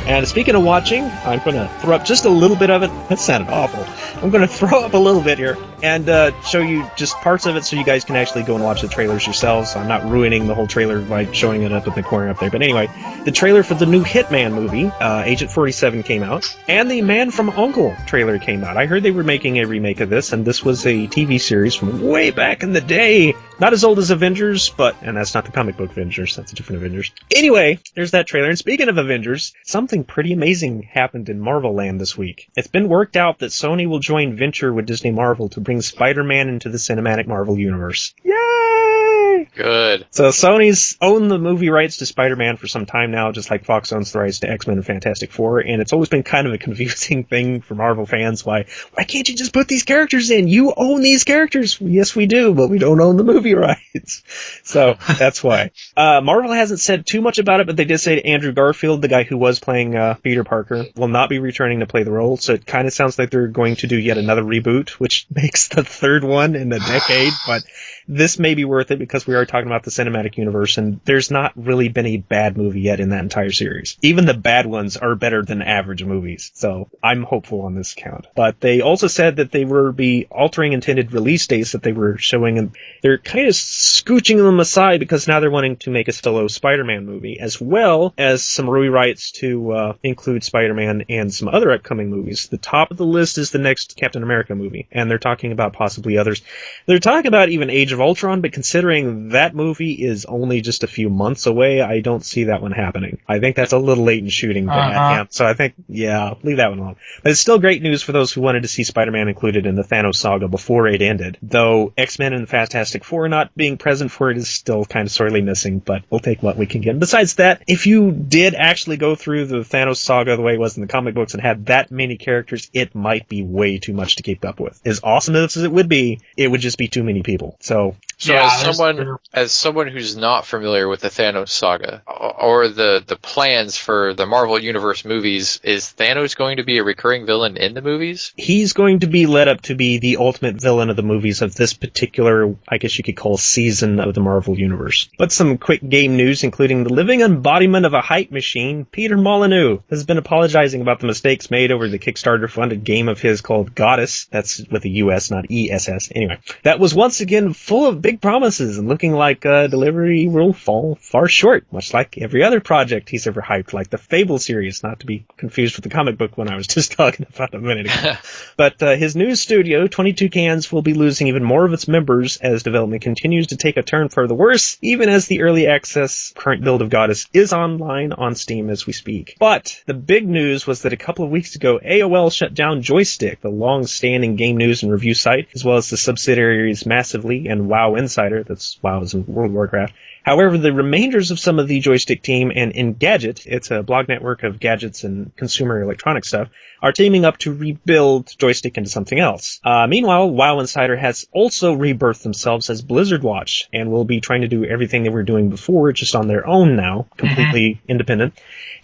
And speaking of watching, I'm going to throw up just a little bit of it. That sounded awful. I'm going to throw up a little bit here and show you just parts of it so you guys can actually go and watch the trailers yourselves. I'm not ruining the whole trailer by showing it up in the corner up there. But anyway, the trailer for the new Hitman movie, Agent 47, came out. And the Man from U.N.C.L.E. trailer came out. I heard they were making a remake of this, and this was a TV series from way back in the day. Not as old as Avengers, and that's not the comic book Avengers, that's a different Avengers. Anyway, there's that trailer. And speaking of Avengers, something pretty amazing happened in Marvel Land this week. It's been worked out that Sony will join venture with Disney Marvel to bring SpiderMan into the cinematic Marvel universe. Yay! Good. So Sony's owned the movie rights to Spider-Man for some time now, just like Fox owns the rights to X-Men and Fantastic Four, and it's always been kind of a confusing thing for Marvel fans. Why can't you just put these characters in? You own these characters. Yes, we do, but we don't own the movie rights. So that's why. Marvel hasn't said too much about it, but they did say Andrew Garfield, the guy who was playing Peter Parker, will not be returning to play the role, so it kind of sounds like they're going to do yet another reboot, which makes the third one in a decade, but this may be worth it because we are talking about the cinematic universe, and there's not really been a bad movie yet in that entire series. Even the bad ones are better than average movies, so I'm hopeful on this count. But they also said that they will be altering intended release dates that they were showing, and they're kind of scooching them aside because now they're wanting to make a solo Spider-Man movie, as well as some rewrites to include Spider-Man and some other upcoming movies. The top of the list is the next Captain America movie, and they're talking about possibly others. They're talking about even Age of Ultron, but considering that movie is only just a few months away, I don't see that one happening. I think that's a little late in shooting. So I think, leave that one alone. But it's still great news for those who wanted to see Spider-Man included in the Thanos saga before it ended. Though X-Men and Fantastic Four not being present for it is still kind of sorely missing, but we'll take what we can get. Besides that, if you did actually go through the Thanos saga the way it was in the comic books and had that many characters, it might be way too much to keep up with. As awesome as it would be, it would just be too many people. So as someone who's not familiar with the Thanos saga or the plans for the Marvel Universe movies, is Thanos going to be a recurring villain in the movies? He's going to be led up to be the ultimate villain of the movies of this particular, I guess you could call, season of the Marvel Universe. But some quick game news, including the living embodiment of a hype machine, Peter Molyneux, has been apologizing about the mistakes made over the Kickstarter-funded game of his called Goddess. That's with a U.S., not E-S-S. Anyway, that was once again full of big promises and looking like delivery will fall far short, much like every other project he's ever hyped, like the Fable series, not to be confused with the comic book one I was just talking about a minute ago. But his new studio, 22 Cans, will be losing even more of its members as development continues to take a turn for the worse, even as the early access current build of Goddess is online on Steam as we speak. But the big news was that a couple of weeks ago, AOL shut down Joystick, the long-standing game news and review site, as well as the subsidiaries Massively and WoW Insider, that's WoW is in World of Warcraft. However, the remainders of some of the Joystick team and Engadget, it's a blog network of gadgets and consumer electronic stuff, are teaming up to rebuild Joystick into something else. Meanwhile, WoW Insider has also rebirthed themselves as Blizzard Watch and will be trying to do everything they were doing before, just on their own now, completely independent.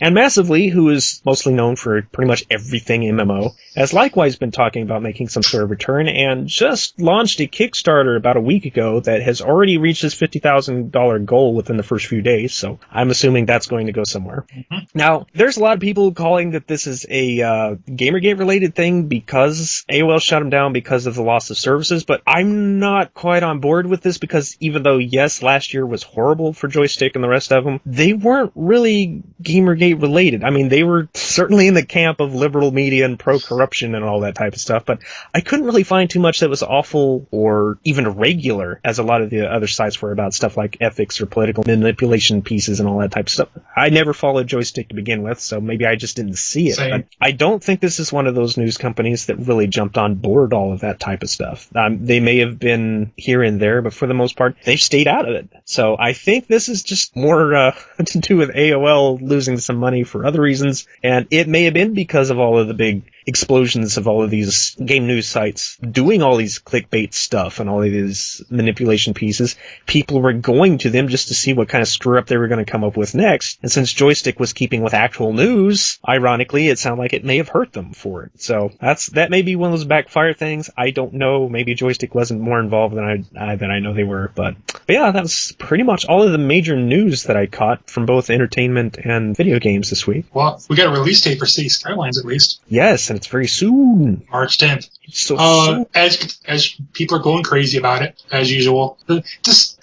And Massively, who is mostly known for pretty much everything MMO, has likewise been talking about making some sort of return and just launched a Kickstarter about a week ago that has already reached its $50,000 goal within the first few days, so I'm assuming that's going to go somewhere. Now, there's a lot of people calling that this is a Gamergate-related thing because AOL shut them down because of the loss of services, but I'm not quite on board with this because even though, yes, last year was horrible for Joystick and the rest of them, they weren't really Gamergate-related. I mean, they were certainly in the camp of liberal media and pro-corruption and all that type of stuff, but I couldn't really find too much that was awful or even irregular, as a lot of the other sites were about stuff like ethics or political manipulation pieces and all that type of stuff. I never followed Joystick to begin with, so maybe I just didn't see it. But I don't think this is one of those news companies that really jumped on board all of that type of stuff. They may have been here and there, but for the most part, they've stayed out of it. So I think this is just more to do with AOL losing some money for other reasons, and it may have been because of all of the big explosions of all of these game news sites doing all these clickbait stuff and all of these manipulation pieces, people were going to them just to see what kind of screw up they were going to come up with next. And since Joystick was keeping with actual news, ironically, it sounded like it may have hurt them for it. So that may be one of those backfire things. I don't know. Maybe Joystick wasn't more involved than I know they were. But yeah, that was pretty much all of the major news that I caught from both entertainment and video games this week. Well, we got a release date for City Skylines at least. Yes, and it's very soon. March 10th. So as people are going crazy about it, as usual. Just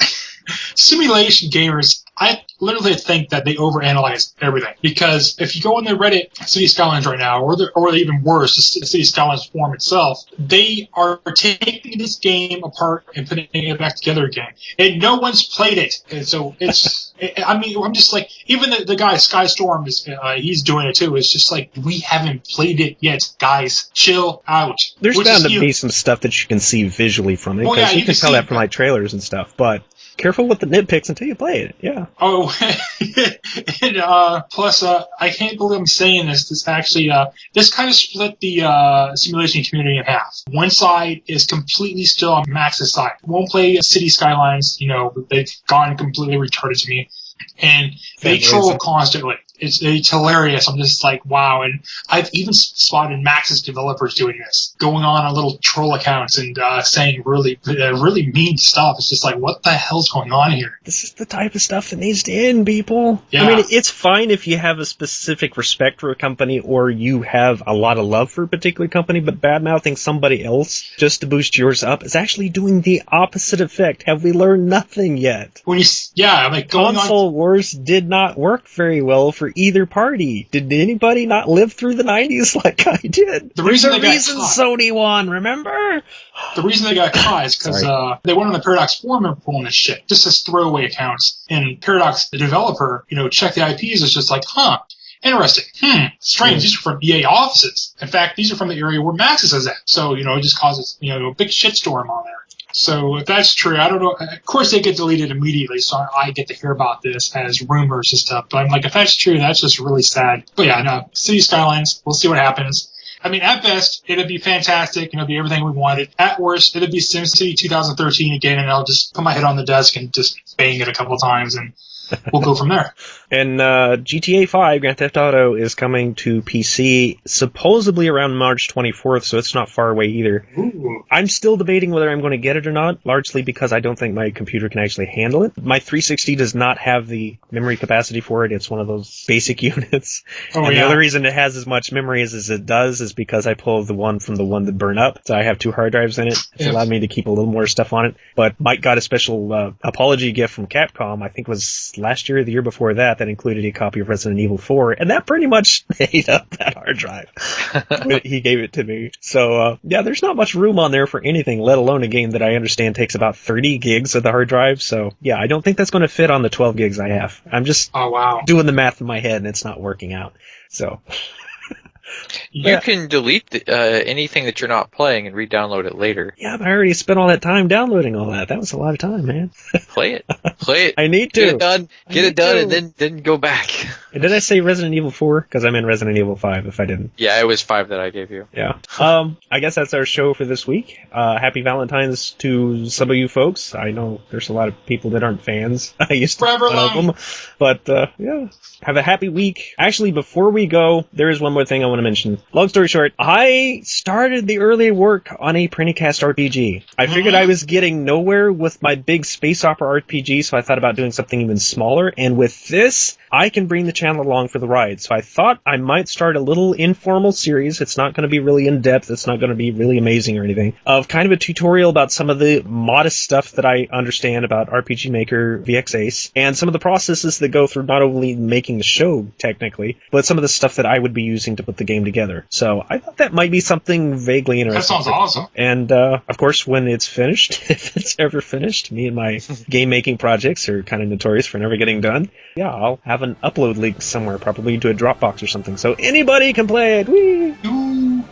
simulation gamers, I literally think that they overanalyze everything. Because if you go on the Reddit City Skylines right now, or even worse, the City Skylines forum itself, they are taking this game apart and putting it back together again. And no one's played it. And so it's, I'm just like, even the guy, Skystorm, he's doing it too. It's just like, we haven't played it yet, guys. Chill out. There's bound to be some stuff that you can see visually from it, because you can tell that from like trailers and stuff, but careful with the nitpicks until you play it. Yeah. Oh, and plus, I can't believe I'm saying this. This actually, this kind of split the simulation community in half. One side is completely still on Max's side. Won't play City Skylines. You know, they've gone completely retarded to me, and they troll constantly. It's hilarious. I'm just like, wow. And I've even spotted Max's developers doing this, going on little troll accounts and saying really mean stuff. It's just like, what the hell's going on here? This is the type of stuff that needs to end, people. Yeah. I mean, it's fine if you have a specific respect for a company or you have a lot of love for a particular company, but bad-mouthing somebody else just to boost yours up is actually doing the opposite effect. Have we learned nothing yet? Console wars did not work very well for either party. Did anybody not live through the 90s like I did? The reason Sony won, remember? The reason they got caught is because they went on the Paradox forum and pulling this shit, just as throwaway accounts. And Paradox, the developer, checked the IPs. It's just like, interesting. Strange. These are from EA offices. In fact, these are from the area where Maxis is at. So, it just causes, a big shitstorm on there. So if that's true, I don't know. Of course, they get deleted immediately, so I get to hear about this as rumors and stuff. But I'm like, if that's true, that's just really sad. But yeah, no, City Skylines, we'll see what happens. I mean, at best, it'd be fantastic. It'd be everything we wanted. At worst, it'd be SimCity 2013 again, and I'll just put my head on the desk and just bang it a couple of times, and we'll go from there. And GTA 5, Grand Theft Auto, is coming to PC supposedly around March 24th, so it's not far away either. Ooh. I'm still debating whether I'm going to get it or not, largely because I don't think my computer can actually handle it. My 360 does not have the memory capacity for it. It's one of those basic units. The other reason it has as much memory as it does is because I pulled the one from the one that burned up. So I have 2 hard drives in it. It's allowed me to keep a little more stuff on it. But Mike got a special apology gift from Capcom, I think it was last year or the year before that included a copy of Resident Evil 4, and that pretty much ate up that hard drive. He gave it to me. So, there's not much room on there for anything, let alone a game that I understand takes about 30 gigs of the hard drive. So, I don't think that's going to fit on the 12 gigs I have. I'm just doing the math in my head, and it's not working out. So... You can delete anything that you're not playing and re-download it later. Yeah, but I already spent all that time downloading all that. That was a lot of time, man. Play it. I need to. Get it done, and then go back. Did I say Resident Evil 4? Because I'm in Resident Evil 5 if I didn't. Yeah, it was 5 that I gave you. Yeah. I guess that's our show for this week. Happy Valentine's to some of you folks. I know there's a lot of people that aren't fans. I used to love them. But, have a happy week. Actually, before we go, there is one more thing I want to mention. Long story short, I started the early work on a PrinnyCast RPG. I figured I was getting nowhere with my big space opera RPG, so I thought about doing something even smaller. And with this, I can bring the channel along for the ride. So I thought I might start a little informal series. It's not going to be really in-depth. It's not going to be really amazing or anything. Of kind of a tutorial about some of the modest stuff that I understand about RPG Maker VX Ace, and some of the processes that go through not only making the show, technically, but some of the stuff that I would be using to put the game together. So I thought that might be something vaguely interesting. That sounds awesome. And, of course, when it's finished, if it's ever finished, me and my game-making projects are kind of notorious for never getting done. Yeah, I'll have an upload link somewhere, probably to a Dropbox or something, so anybody can play it. Whee!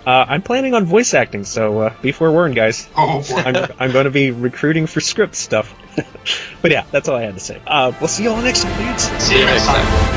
I'm planning on voice acting, so be forewarned, guys. Oh, boy. I'm going to be recruiting for script stuff. But yeah, that's all I had to say. We'll see you all next time, dudes. See you next time.